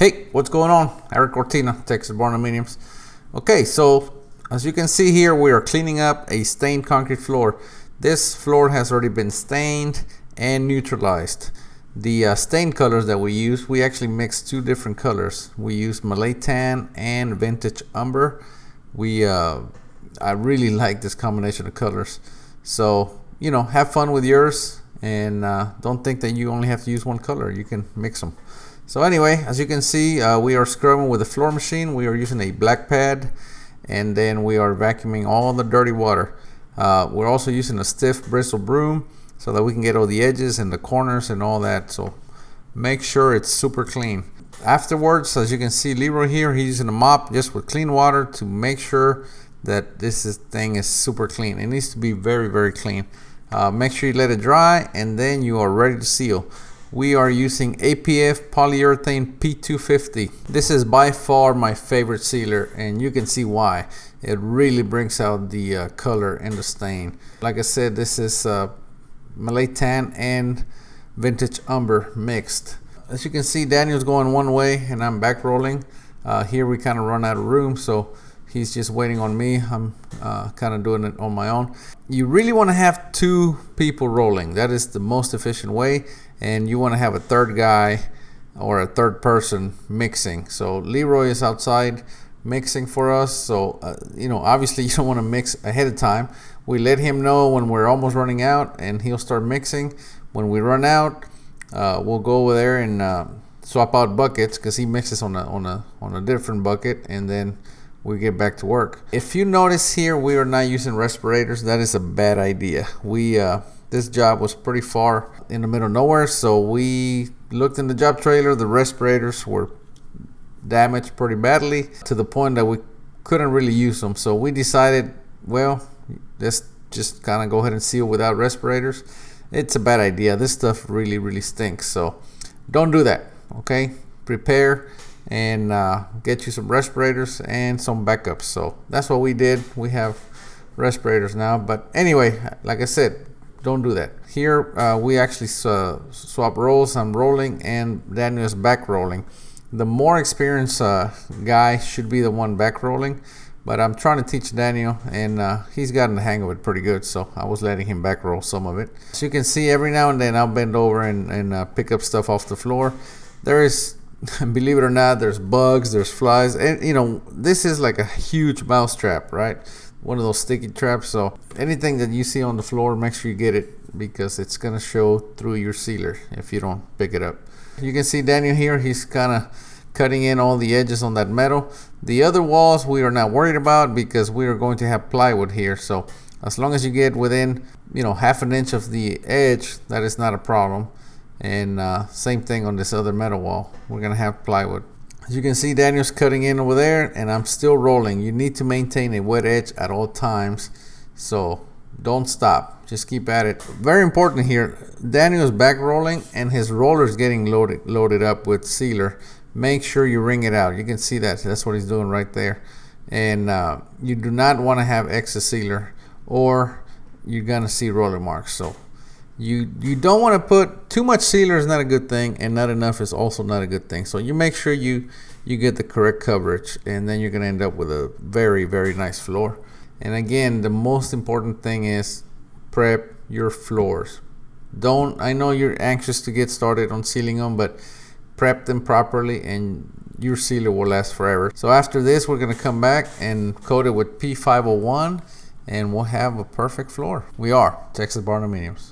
Hey, what's going on? Eric Cortina, Texas Barndominiums. Okay, so as you can see here, we are cleaning up a stained concrete floor. This floor has already been stained and neutralized. The stain colors that we use, we actually mixed two different colors. We used Malay Tan and Vintage Umber. I really like this combination of colors. So, you know, have fun with yours and don't think that you only have to use one color. You can mix them. So anyway, as you can see, we are scrubbing with a floor machine. We are using a black pad, and then we are vacuuming all the dirty water. We're also using a stiff bristle broom so that we can get all the edges and the corners and all that. So make sure it's super clean. Afterwards, as you can see, Leroy here, he's using a mop just with clean water to make sure that this thing is super clean. It needs to be very, very clean. Make sure you let it dry, and then you are ready to seal. We are using APF polyurethane P250. This is by far my favorite sealer, and you can see why. It really brings out the color and the stain. Like I said, this is Malay Tan and Vintage Umber mixed. As you can see, Daniel's going one way and I'm back rolling. Here we kind of run out of room, so he's just waiting on me. I'm kind of doing it on my own. You really want to have two people rolling. That is the most efficient way. And you want to have a third guy or a third person mixing. So Leroy is outside mixing for us. So, you know, obviously you don't want to mix ahead of time. We let him know when we're almost running out and he'll start mixing. When we run out, we'll go over there and swap out buckets because he mixes on a different bucket, and then we get back to work. If you notice here, we are not using respirators. That is a bad idea. This job was pretty far in the middle of nowhere, so we looked in the job trailer. The respirators were damaged pretty badly to the point that we couldn't really use them. So we decided, well, let's just kind of go ahead and seal without respirators. It's a bad idea. This stuff really, really stinks. So don't do that, okay? Prepare and get you some respirators and some backups. So that's what we did. We have respirators now. But anyway, like I said, don't do that. Here we actually swap roles. I'm rolling and Daniel is back rolling. The more experienced guy should be the one back rolling, but I'm trying to teach Daniel, and he's gotten the hang of it pretty good, so I was letting him back roll some of it. As you can see, every now and then I'll bend over and pick up stuff off the floor. There is, believe it or not, there's bugs, there's flies, and you know, this is like a huge mouse trap, right? One of those sticky traps. So anything that you see on the floor, make sure you get it, because it's gonna show through your sealer if you don't pick it up. You can see Daniel here, he's kind of cutting in all the edges on that metal. The other walls we are not worried about because we are going to have plywood here. So as long as you get within, you know, half an inch of the edge, that is not a problem. And same thing on this other metal wall, we're gonna have plywood. As you can see, Daniel's cutting in over there and I'm still rolling. You need to maintain a wet edge at all times, so don't stop, just keep at it. Very important here, Daniel's back rolling and his roller is getting loaded up with sealer. Make sure you wring it out. You can see that's what he's doing right there. And you do not want to have excess sealer or you're gonna see roller marks. So you don't want to put too much sealer is not a good thing, and not enough is also not a good thing. So you make sure you get the correct coverage, and then you're gonna end up with a very, very nice floor. And again, the most important thing is prep your floors. I know you're anxious to get started on sealing them, but prep them properly and your sealer will last forever. So after this, we're gonna come back and coat it with P501 and we'll have a perfect floor. We are Texas Barndominiums.